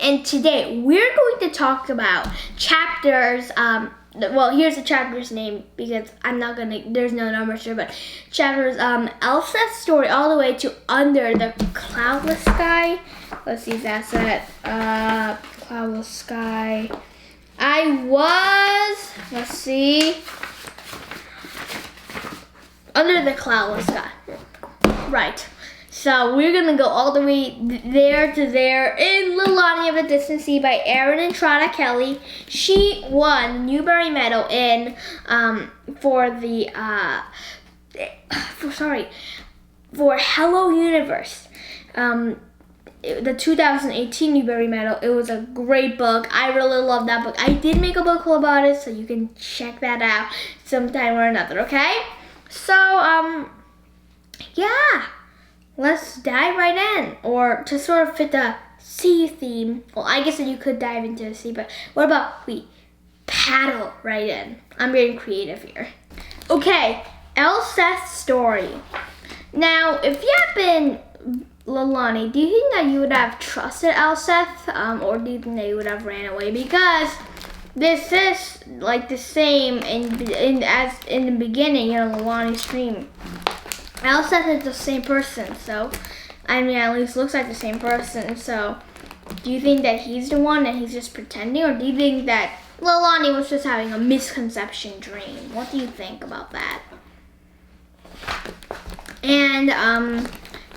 And today we're going to talk about chapters, well, here's the chapter's name because there's no numbers here, but chapters, Elsa's story all the way to Under the Cloudless Sky. Let's see if that's it. Cloudless Sky. Let's see. Under the Cloudless Sky. Right. So we're gonna go all the way there to there in Lalani of a Distant Sea by Erin and Trada Kelly. She won Newbery Medal in for Hello Universe. The 2018 Newbery Medal. It was a great book. I really love that book. I did make a book club about it, so you can check that out sometime or another. Okay? So yeah. Let's dive right in, or to sort of fit the sea theme. Well, I guess that you could dive into the sea, but what about we paddle right in? I'm getting creative here. Okay, Elseth's story. Now, if you had been Lalani, do you think that you would have trusted Elseth, or do you think that you would have ran away? Because this is like the same as in the beginning, Lalani's dream. Elseth is the same person, so, at least looks like the same person, so, do you think that he's the one and he's just pretending, or do you think that Lalani was just having a misconception dream? What do you think about that? And,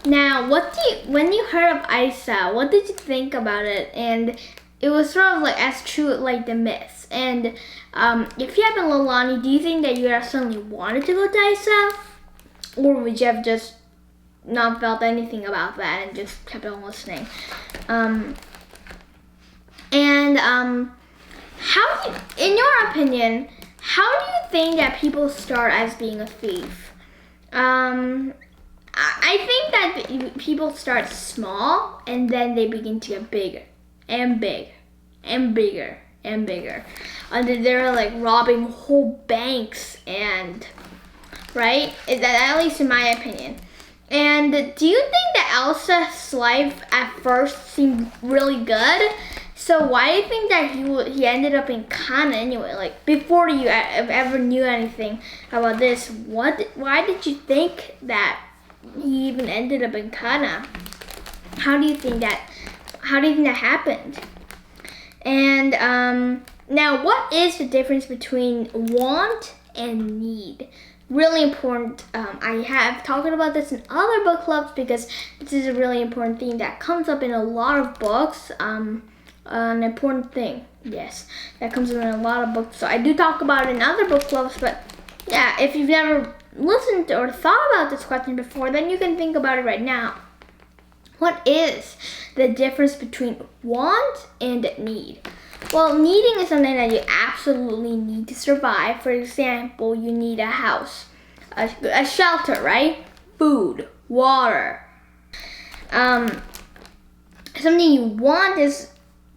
now, when you heard of Isa, what did you think about it? And it was sort of like as true like the myths. And, if you had been Lalani, do you think that you would have suddenly wanted to go to Isa? Or would you have just not felt anything about that and just kept on listening? In your opinion, how do you think that people start as being a thief? I think that people start small and then they begin to get bigger and bigger and bigger and bigger. And they're like robbing whole banks and... right? At least in my opinion. And do you think that Elsa's life at first seemed really good? So why do you think that he ended up in Kana anyway? Like before you ever knew anything about this, why did you think that he even ended up in Kana? How do you think that happened? And now what is the difference between want and need? Really important. I have talked about this in other book clubs because this is a really important theme that comes up in a lot of books. An important thing, yes, that comes up in a lot of books. So I do talk about it in other book clubs, but yeah, if you've never listened or thought about this question before, then you can think about it right now. What is the difference between want and need? Well, needing is something that you absolutely need to survive. For example, you need a house, a shelter, right? Food, water. Something you want it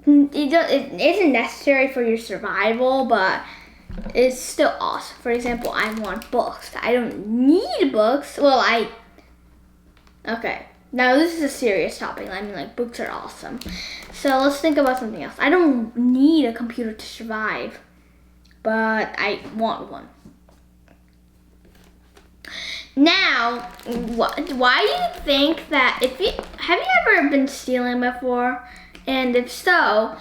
isn't necessary for your survival, but it's still awesome. For example, I want books. I don't need books. Well, okay. Now this is a serious topic. Books are awesome. So let's think about something else. I don't need a computer to survive, but I want one. Now, why do you think that have you ever been stealing before? And if so,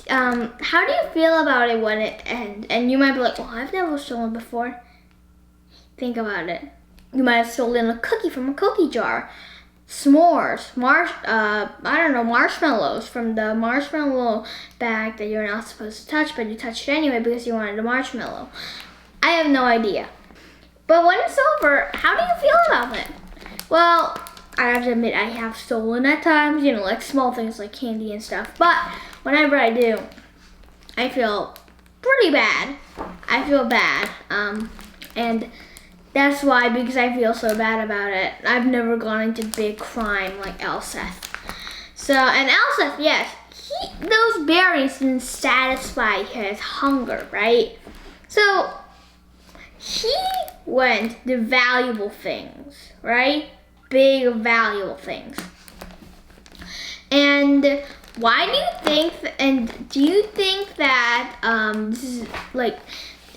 how do you feel about it when it ends? And you might be like, well, I've never stolen before. Think about it. You might have stolen a cookie from a cookie jar. s'mores, I don't know, marshmallows from the marshmallow bag that you're not supposed to touch, but you touched it anyway because you wanted a marshmallow. I have no idea. But when it's over, how do you feel about it? Well, I have to admit I have stolen at times, you know, like small things like candy and stuff. But whenever I do, I feel pretty bad. I feel bad. And that's why, because I feel so bad about it, I've never gone into big crime like Elseth. So, and Elseth, yes, those berries didn't satisfy his hunger, right? So, he went to valuable things, right? Big, valuable things. And why do you think, and do you think that, this is like,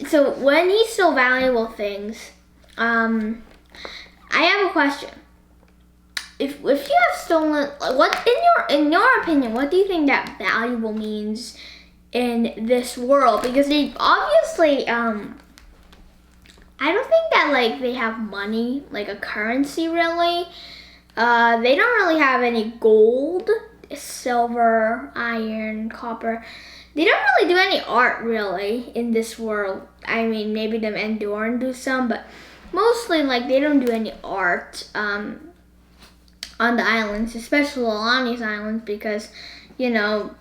so when he stole valuable things, I have a question. If you have stolen, what in your opinion, what do you think that valuable means in this world? Because they obviously, I don't think that like they have money, like a currency really. They don't really have any gold, silver, iron, copper. They don't really do any art really in this world. I mean, maybe them Enduran do some, but mostly like they don't do any art on the islands, especially Lalani's islands, because, you know,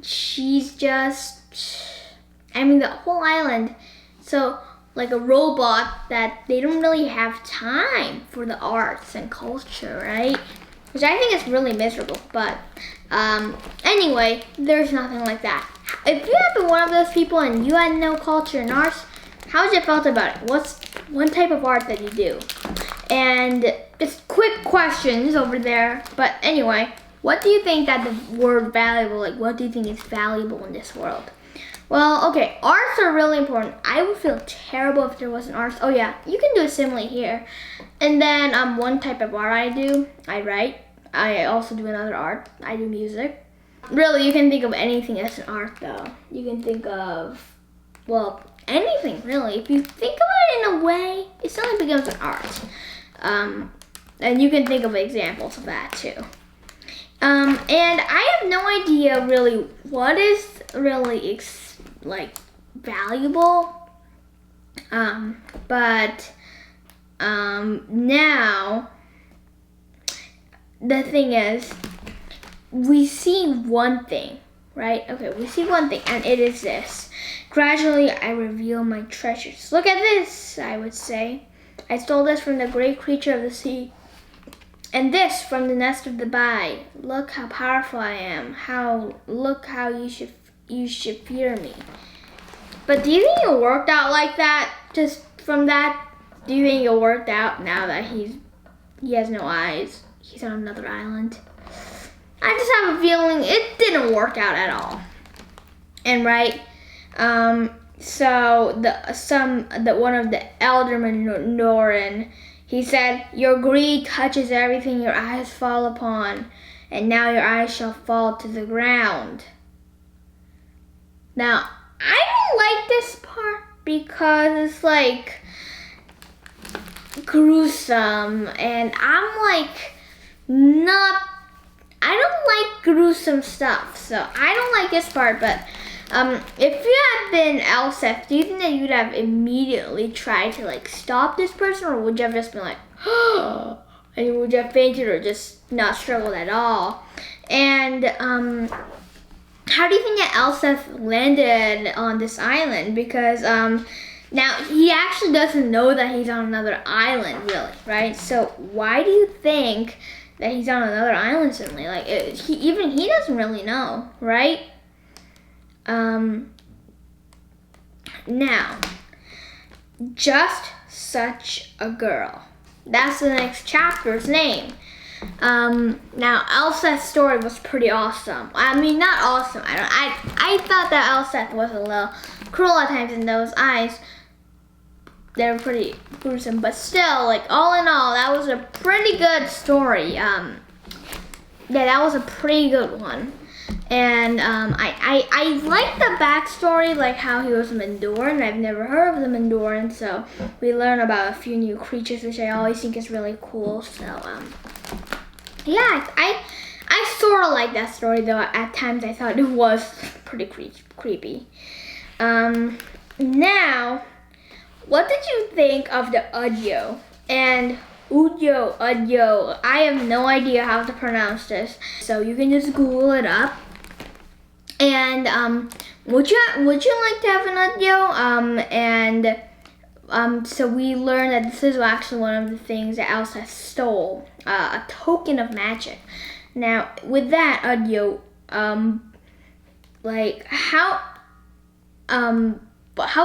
she's just, I mean, the whole island, so like a robot that they don't really have time for the arts and culture, right? Which I think is really miserable, but anyway, there's nothing like that. If you had been one of those people and you had no culture and arts, how would you felt about it? What's one type of art that you do? And just quick questions over there. But anyway, what do you think that the word valuable, like what do you think is valuable in this world? Well, okay, arts are really important. I would feel terrible if there wasn't arts. Oh yeah, you can do a simile here. And then one type of art I do, I write. I also do another art. I do music. Really, you can think of anything as an art though. You can think of, well, anything really. If you think about it in a way, it suddenly becomes an art. And you can think of examples of that too. And I have no idea really what is really valuable. But now the thing is, we see one thing, right? Okay, we see one thing, and it is this. Gradually, I reveal my treasures. Look at this, I would say. I stole this from the great creature of the sea, and this from the nest of the bay. Look how powerful I am. Look how you should fear me. But do you think it worked out like that? Just from that, do you think it worked out now that he has no eyes? He's on another island. I just have a feeling it didn't work out at all. And right, so one of the eldermen Norin, he said, "Your greed touches everything your eyes fall upon, and now your eyes shall fall to the ground." Now, I don't like this part because it's like gruesome, and I'm like I don't like gruesome stuff, so I don't like this part. But if you had been Elseth, do you think that you'd have immediately tried to like stop this person, or would you have just been like, oh, and would you have fainted or just not struggled at all? And how do you think that Elseth landed on this island? Because now he actually doesn't know that he's on another island, really, right? So why do you think that he's on another island suddenly? Like even he doesn't really know, right? Now, just such a girl. That's the next chapter's name. Now Elseth's story was pretty awesome. I mean, not awesome. I thought that Elseth was a little cruel at times in those eyes. They were pretty gruesome, but still, like all in all, that was a pretty good story. Yeah, that was a pretty good one. And I like the backstory, like how he was a Mendoran. I've never heard of the Mendoran, so we learn about a few new creatures, which I always think is really cool. So Yeah, I sort of like that story, though at times I thought it was pretty creepy. Now, what did you think of the Udyo and Udyo? I have no idea how to pronounce this, so you can just Google it up. And would you like to have an Udyo? So we learned that this is actually one of the things that Elsa stole, a token of magic. Now, with that Udyo, like how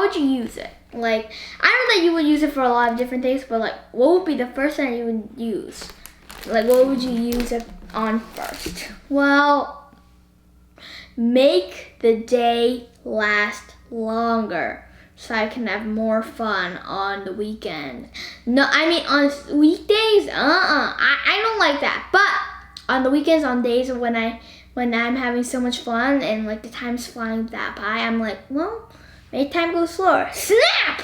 would you use it? Like, I know that you would use it for a lot of different things, but like, what would be the first thing you would use? Like, what would you use it on first? Well, make the day last longer so I can have more fun on the weekend. No, I mean on weekdays, I don't like that. But on the weekends, on days when I'm having so much fun and like the time's flying that by, I'm like, well, make time go slower. Snap!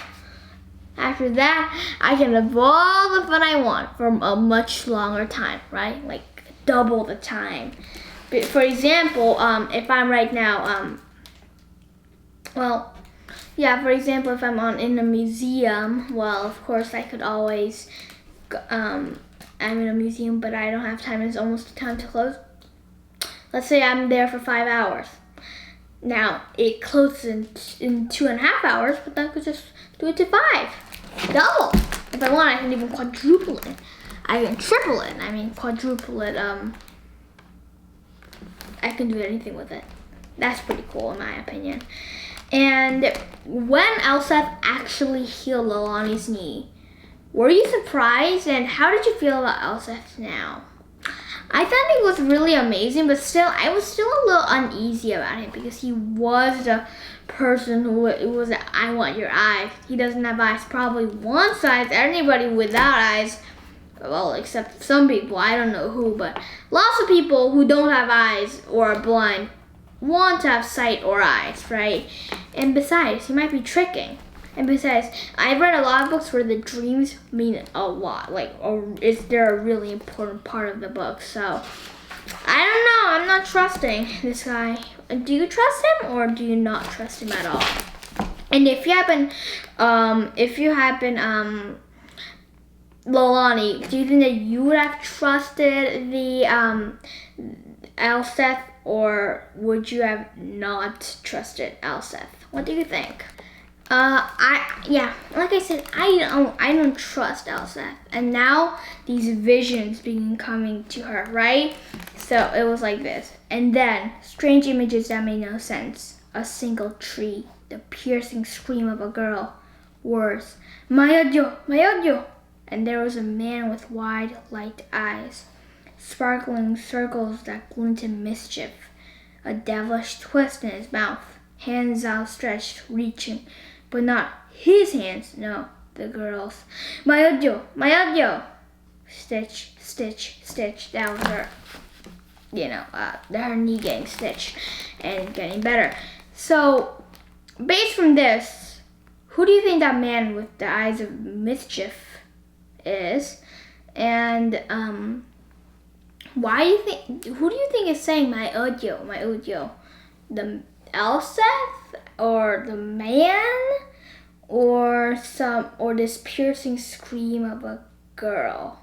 After that, I can have all the fun I want for a much longer time, right? Like double the time. But for example, if I'm right now, for example, if I'm in a museum, well, of course I could always, I'm in a museum, but I don't have time. It's almost time to close. Let's say I'm there for 5 hours. Now, it closes in 2.5 hours, but I could just do it to 5. Double. If I want, I can even quadruple it. I can triple it. I mean, quadruple it. I can do anything with it. That's pretty cool, in my opinion. And when Elseth actually healed Lalani's knee, were you surprised? And how did you feel about Elseth now? I thought he was really amazing, but still, I was still a little uneasy about him because he was the person who was I want your eyes. He doesn't have eyes. Probably wants eyes. Anybody without eyes, well, except some people, I don't know who, but lots of people who don't have eyes or are blind want to have sight or eyes, right? And besides, he might be tricking. And besides, I've read a lot of books where the dreams mean a lot, like, or they're a really important part of the book. So, I don't know. I'm not trusting this guy. Do you trust him or do you not trust him at all? And if you happen, Lalani, do you think that you would have trusted the Elseth, or would you have not trusted Elseth? What do you think? Like I said, I don't trust Elseth, and now these visions begin coming to her, right? So it was like this, and then strange images that made no sense. A single tree, the piercing scream of a girl, words, my audio, and there was a man with wide, light eyes, sparkling circles that glinted mischief, a devilish twist in his mouth, hands outstretched, reaching, but not his hands, no, the girl's. My audio. Stitch, stitch, stitch. That was her, her knee getting stitched and getting better. So, based from this, who do you think that man with the eyes of mischief is? And, who do you think is saying my audio? The Elseth, or the man, or this piercing scream of a girl?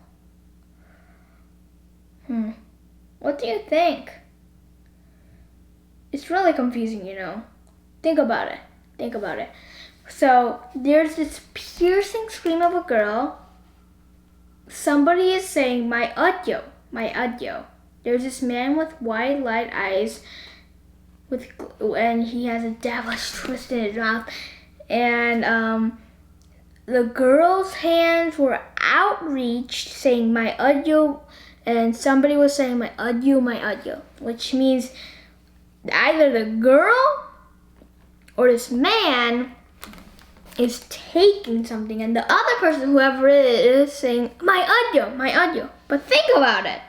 What do you think? It's really confusing, Think about it. So there's this piercing scream of a girl. Somebody is saying my audio. There's this man with wide light eyes, and he has a devilish twist in his mouth, and the girl's hands were outreached saying my audio, and somebody was saying my audio, which means either the girl or this man is taking something, and the other person, whoever it is saying my audio. But think about it.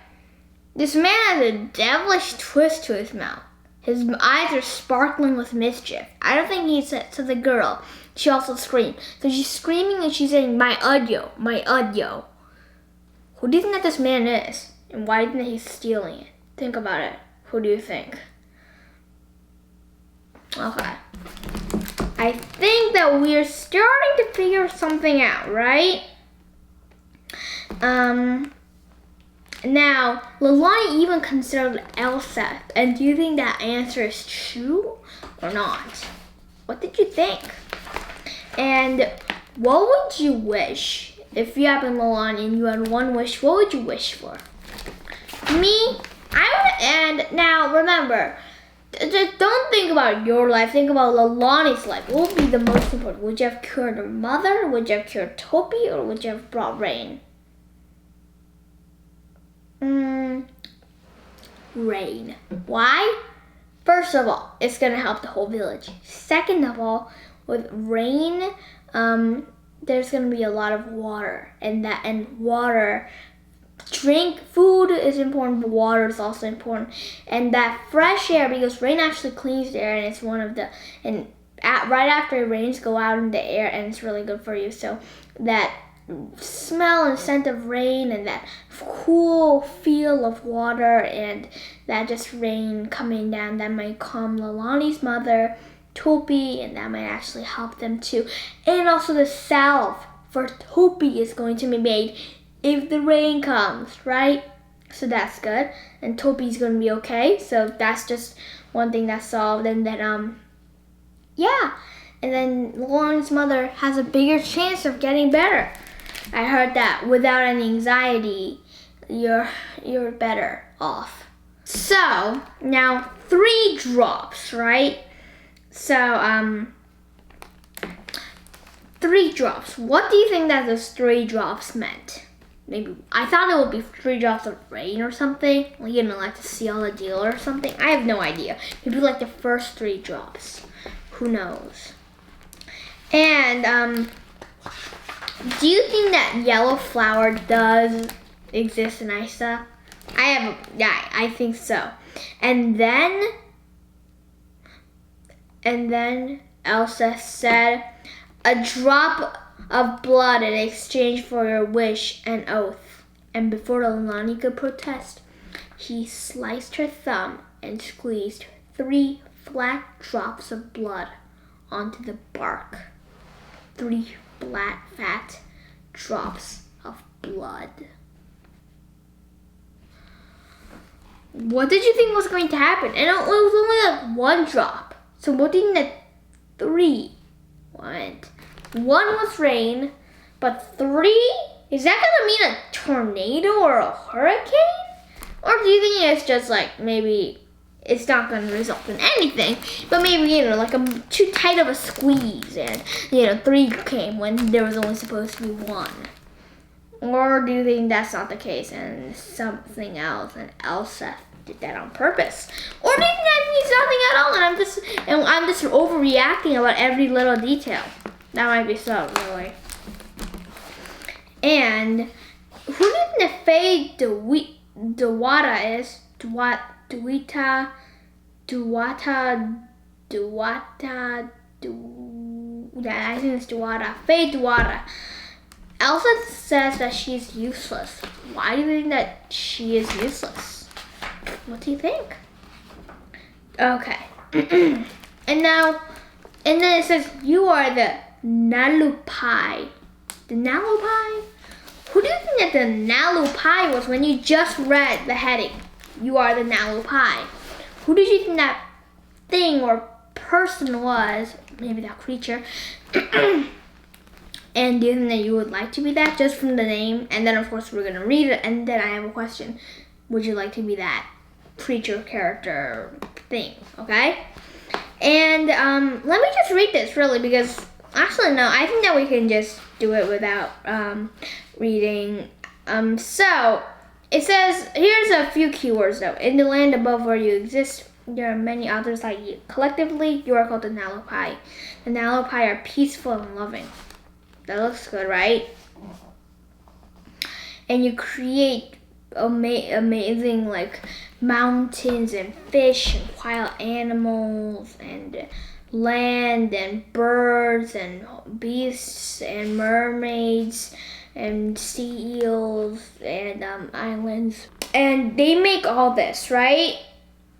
This man has a devilish twist to his mouth. His eyes are sparkling with mischief. I don't think he said to the girl. She also screamed. So she's screaming and she's saying, my audio. Who do you think that this man is? And why do you think he's stealing it? Think about it. Who do you think? Okay. I think that we're starting to figure something out, right? Now, Lalani even considered Elsa. And do you think that answer is true or not? What did you think? And what would you wish? If you happened Lalani and you had one wish, what would you wish for? Me, and now remember, just don't think about your life, think about Lalani's life. What would be the most important? Would you have cured her mother? Would you have cured Topi? Or would you have brought rain? Rain. Why? First of all, it's gonna help the whole village. Second of all, with rain, there's gonna be a lot of water, and water, food is important, but water is also important, and that fresh air, because rain actually cleans the air, and it's one of the right after it rains, go out in the air, and it's really good for you. So that smell and scent of rain, and that cool feel of water, and that just rain coming down, that might calm Lalani's mother, Topi, and that might actually help them too. And also the salve for Topi is going to be made if the rain comes, right? So that's good. And Topi's gonna be okay. So that's just one thing that's solved. And then yeah. And then Lalani's mother has a bigger chance of getting better. I heard that without any anxiety, you're better off. So now 3 drops, right? So 3 drops. What do you think that those 3 drops meant? Maybe I thought it would be 3 drops of rain or something. You know, like to seal the deal or something. I have no idea. Maybe like the first 3 drops. Who knows? And do you think that yellow flower does exist in Isa? I think so. And then Elsa said, a drop of blood in exchange for your wish and oath. And before Lalani could protest, he sliced her thumb and squeezed 3 flat drops of blood onto the bark. 3 fat drops of blood. What did you think was going to happen? And it was only like 1 drop. So what do you think that 3 went? 1 was rain, but 3? Is that gonna mean a tornado or a hurricane? Or do you think it's just like maybe it's not gonna result in anything, but maybe, you know, like too tight of a squeeze and, you know, 3 came when there was only supposed to be 1? Or do you think that's not the case and something else and Elsa did that on purpose? Or do you think that means nothing at all and I'm just overreacting about every little detail? That might be so, really. And who do you think the Fae Duwata is? Duwata, I think it's Duwata. Fae Duwata. Elsa says that she's useless. Why do you think that she is useless? What do you think? Okay. And then it says you are the Nalupai. The Nalupai? Who do you think that the Nalupai was when you just read the heading? You are the Nalupai. Who did you think that thing or person was? Maybe that creature. And do you think that you would like to be that just from the name? And then of course we're gonna read it, and then I have a question. Would you like to be that creature, character, thing? Okay? And let me just read this really, because actually no, I think that we can just do it without reading. So it says, here's a few keywords though. In the land above where you exist, there are many others like you. Collectively, you are called the Nalupai. The Nalupai are peaceful and loving. That looks good, right? And you create amazing like mountains and fish and wild animals and land and birds and beasts and mermaids and sea eels and islands. and they make all this, right?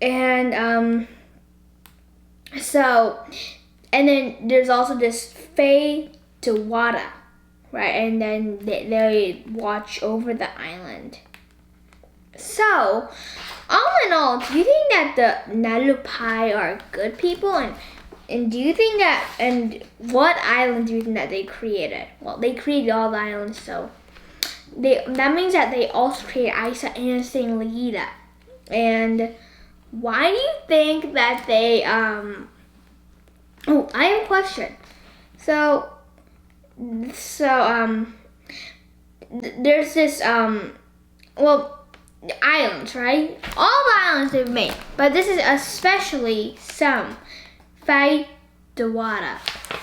And and then there's also this Faye Dewata, right? And then they watch over the island. So, all in all, do you think that the Nalupai are good people? And do you think that, and what island do you think that they created? Well, they created all the islands, so that means that they also created Isa and Singleita. And why do you think that they, oh, I have a question. So, there's this, islands, right? All the islands they've made, but this is especially some Faye Dewata.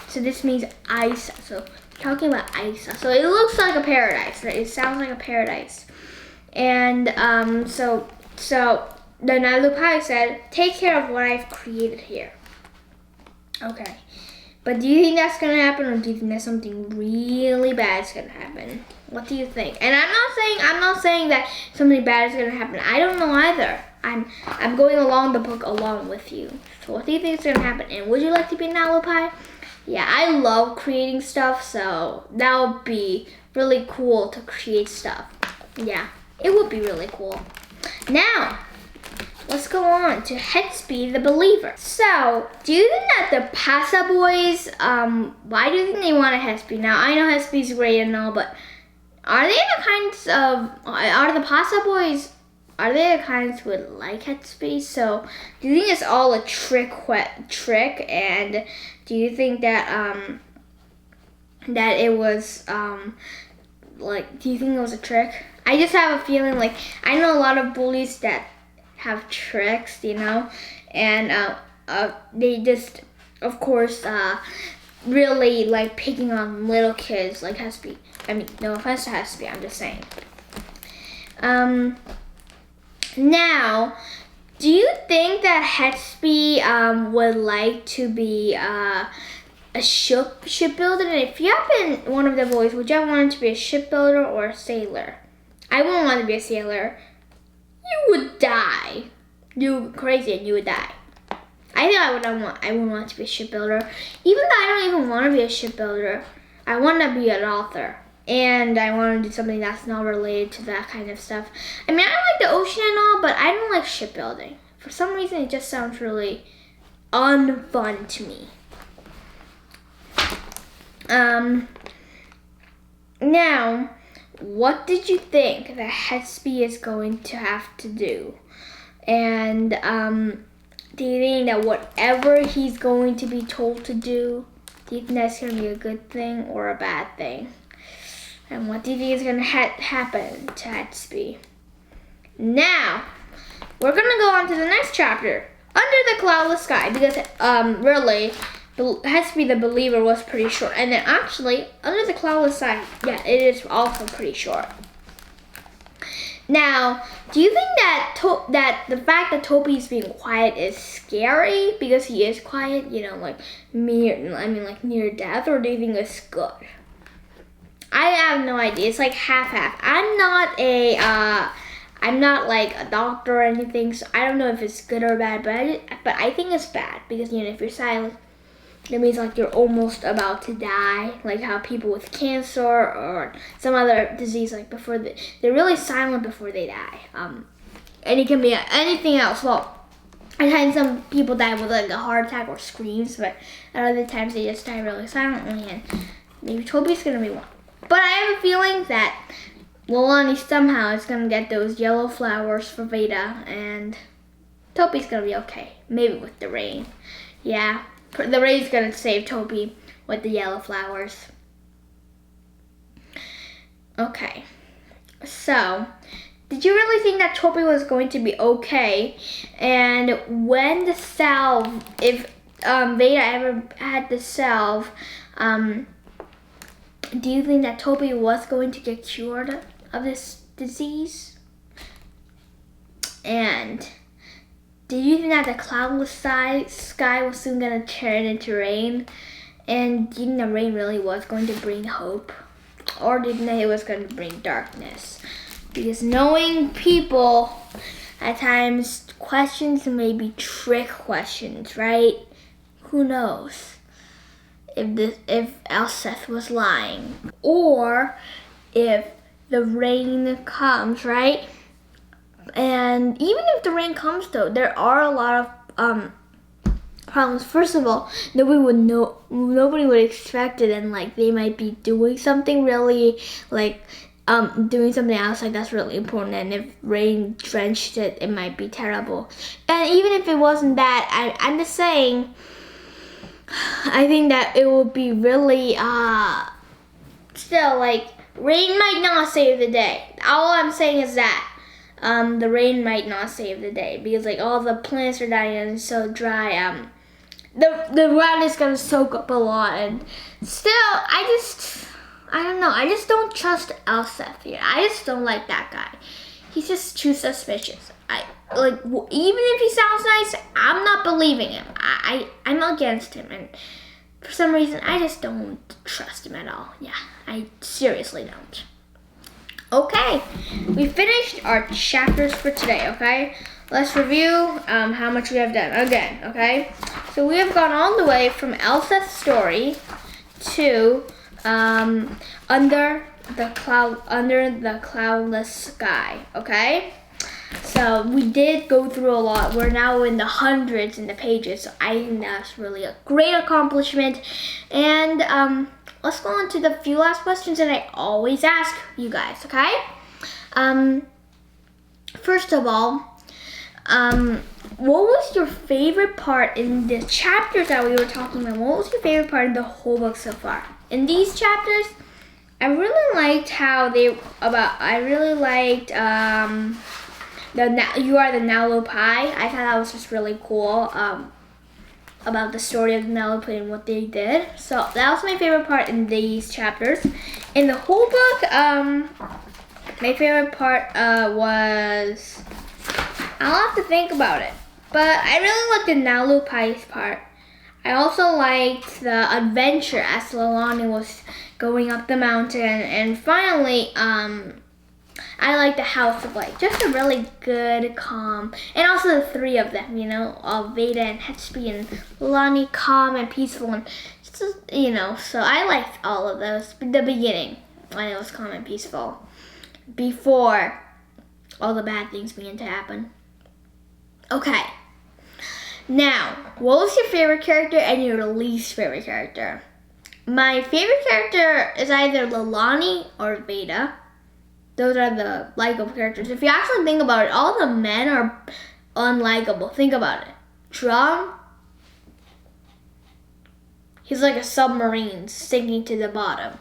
So this means Isa. So talking about Isa. So it looks like a paradise, right? It sounds like a paradise. And so the Nalupai said, take care of what I've created here. Okay. But do you think that's gonna happen, or do you think that something really bad is gonna happen? What do you think? And I'm not saying that something bad is gonna happen. I don't know either. I'm going along the book along with you. So what do you think is gonna happen? And would you like to be an Nalupai? Yeah, I love creating stuff, so that would be really cool to create stuff. Yeah, it would be really cool. Now, let's go on to Headspeed the Believer. So, do you think that the Pasa Boys, why do you think they want a Headspeed? Now, I know Headspeed's great and all, but are they the kinds of, are the Pasa Boys, are they the kinds who would like Headspeed? So, do you think it's all a trick, and do you think that, that it was, do you think it was a trick? I just have a feeling, like, I know a lot of bullies that have tricks, you know, and they just, of course, really like picking on little kids, like Headspeed. I mean, no offense to Headspeed, I'm just saying. Now, do you think that Headspeed would like to be a shipbuilder? And if you have been one of the boys, would you want to be a shipbuilder or a sailor? I wouldn't want to be a sailor. You would die. You're crazy and you would die. I think I wouldn't want to be a shipbuilder. Even though I don't even want to be a shipbuilder, I want to be an author. And I want to do something that's not related to that kind of stuff. I mean, I like the ocean and all, but I don't like shipbuilding. For some reason, it just sounds really unfun to me. Now, what did you think that Headspeed is going to have to do? And do you think that whatever he's going to be told to do, do you think that's going to be a good thing or a bad thing? And what do you think is going to happen to Headspeed? Now, we're going to go on to the next chapter, Under the Cloudless Sky, because really, Headspeed the Believer was pretty short. And then actually, Under the Cloudless Sky, yeah, it is also pretty short. Now, do you think that the fact that Toby's being quiet is scary because he is quiet, you know, like near death, or do you think it's good? I have no idea. It's like half-half. I'm not like a doctor or anything, so I don't know if it's good or bad, but I think it's bad because, you know, if you're silent, that means like you're almost about to die, like how people with cancer or some other disease, like they're really silent before they die. And it can be anything else. Well, I've had some people die with like a heart attack or screams, but at other times they just die really silently, and maybe Toby's gonna be one. But I have a feeling that Lalani somehow is gonna get those yellow flowers for Veda, and Toby's gonna be okay. Maybe with the rain. Yeah. The rain's gonna save Toby with the yellow flowers. Okay, so did you really think that Toby was going to be okay? And when the salve, if Veda ever had the salve, do you think that Toby was going to get cured of this disease? And did you think that the cloudless sky was soon going to turn into rain? And do you think the rain really was going to bring hope? Or did you think it was going to bring darkness? Because knowing people, at times questions may be trick questions, right? Who knows if Elseth was lying, or if the rain comes, right? And even if the rain comes, though, there are a lot of problems. First of all, nobody would expect it, and like they might be doing something really doing something outside that's really important, and if rain drenched it, it might be terrible. And even if it wasn't that, I'm just saying, I think that it would be really still, like, rain might not save the day. All I'm saying is that the rain might not save the day, because like all the plants are dying and it's so dry. The ground is gonna soak up a lot, and still, I don't know. I just don't trust Elseth here. I just don't like that guy. He's just too suspicious. Even if he sounds nice, I'm not believing him. I'm against him, and for some reason, I just don't trust him at all. Yeah, I seriously don't. Okay, we finished our chapters for today. Okay, let's review how much we have done again. Okay, so we have gone all the way from Elseth's story to under the cloudless sky. Okay, so we did go through a lot. We're now in the hundreds in the pages, so I think that's really a great accomplishment. And let's go on to the few last questions that I always ask you guys. Okay, first of all, what was your favorite part in the chapters that we were talking about? What was your favorite part of the whole book so far? In these chapters, I really liked You Are the Nalupai. I thought that was just really cool, about the story of the Nalupai and what they did. So that was my favorite part in these chapters. In the whole book, my favorite part was, I'll have to think about it, but I really liked the Nalupai's part. I also liked the adventure as Lalani was going up the mountain, and finally, I liked the House of Light. Just a really good, calm, and also the three of them, Veda and Hetsby and Lalani, calm and peaceful, and just, so I liked all of those. The beginning, when it was calm and peaceful, before all the bad things began to happen. Okay. Now, what was your favorite character and your least favorite character? My favorite character is either Lalani or Veda. Those are the likable characters. If you actually think about it, all the men are unlikable. Think about it. Drum, he's like a submarine sinking to the bottom.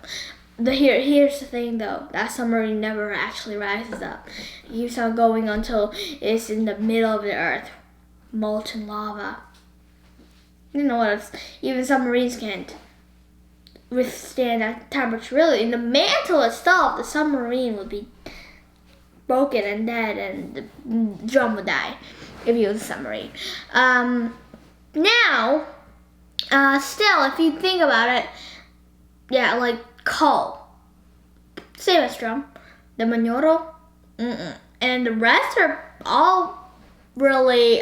Here's the thing, though. That submarine never actually rises up. It keeps on going until it's in the middle of the earth. Molten lava. You know what? Even submarines can't withstand that temperature. Really, in the mantle itself, the submarine would be broken and dead, and the drum would die if it was a submarine. Now, still, if you think about it, yeah, like Cull, same as drum. The Manyoro, and the rest are all really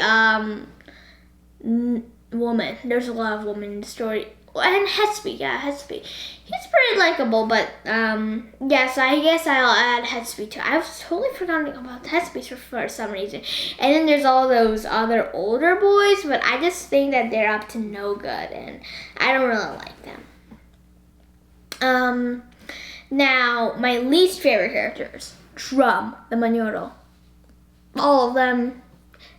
woman. There's a lot of women in the story. And Hetsby, he's pretty likable, but yes, I guess I'll add Hetsby too. I was totally forgetting about Hetsby for some reason. And then there's all those other older boys, but I just think that they're up to no good, and I don't really like them. Now, my least favorite characters: Drum, the Manyoro, all of them.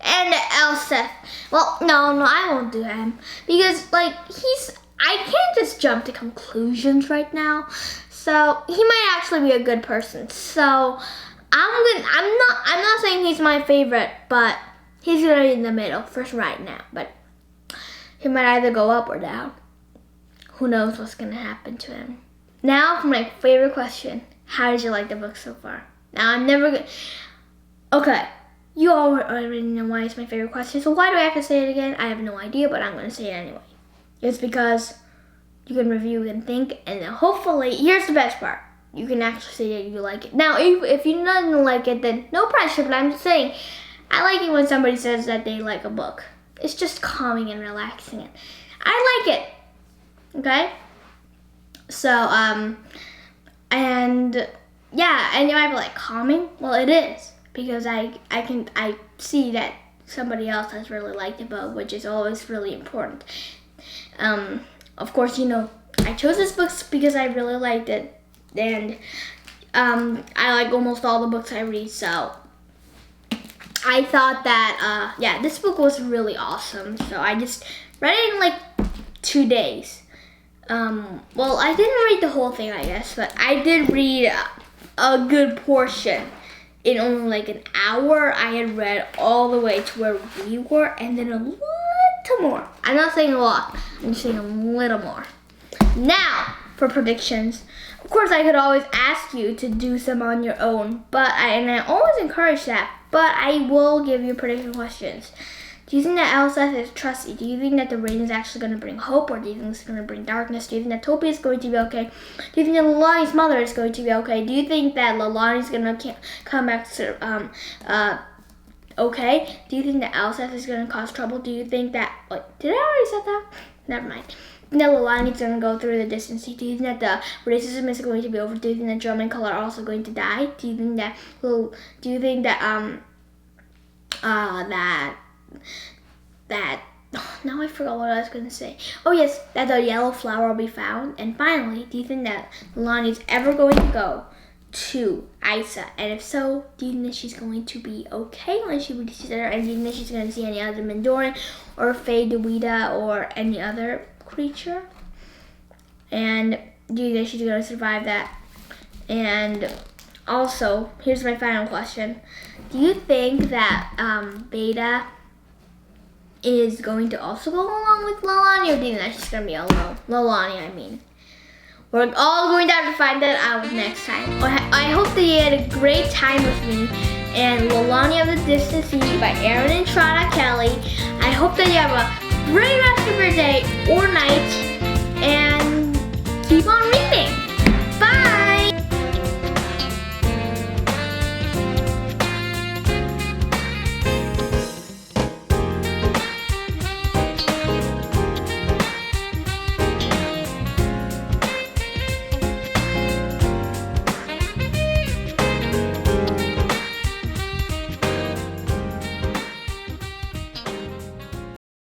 And Elseth. Well, no, I won't do him. Because, I can't just jump to conclusions right now. So, he might actually be a good person. So, I'm not saying he's my favorite, but he's gonna be in the middle for right now. But he might either go up or down. Who knows what's gonna happen to him. Now, for my favorite question. How did you like the book so far? Now, I'm never gonna... Okay. You all already know why it's my favorite question, so why do I have to say it again? I have no idea, but I'm going to say it anyway. It's because you can review and think, and then hopefully, here's the best part. you can actually say that you like it. Now, if you don't like it, then no pressure, but I'm just saying, I like it when somebody says that they like a book. It's just calming and relaxing. I like it, okay? So, and yeah, and you might be like, calming? Well, it is, because I see that somebody else has really liked the book, which is always really important. Of course, you know, I chose this book because I really liked it, and I like almost all the books I read, so I thought that, yeah, this book was really awesome, so I just read it in like 2 days. Well, I didn't read the whole thing, I guess, but I did read a good portion. In only like an hour, I had read all the way to where we were, and then a little more. I'm not saying a lot, I'm just saying a little more. Now, for predictions. Of course, I could always ask you to do some on your own, and I always encourage that, but I will give you prediction questions. Do you think that Elsa is trusty? Do you think that the rain is actually going to bring hope, or do you think it's going to bring darkness? Do you think that Toby is going to be okay? Do you think that Lalani's mother is going to be okay? Do you think that Lalani is going to come back okay? Do you think that Elsa is going to cause trouble? Do you think that, did I already say that? Never mind. Do you think that Lalani is going to go through the distance? Do you think that the racism is going to be over? Do you think that German color are also going to die? Do you think that now I forgot what I was going to say. Oh yes, that the yellow flower will be found. And finally, do you think that Lalani is ever going to go to Isa? And if so, do you think that she's going to be okay when she reaches there? And do you think that she's going to see any other Mandoran or Faye Dewita or any other creature? And do you think she's going to survive that? And also, here's my final question. Do you think that Beta is going to also go along with Lalani, or do you think that she's going to be alone? Lalani, I mean. We're all going to have to find that out next time. I hope that you had a great time with me and Lalani of the Distant Sea by Aaron and Trana Kelly. I hope that you have a great rest of your day or night, and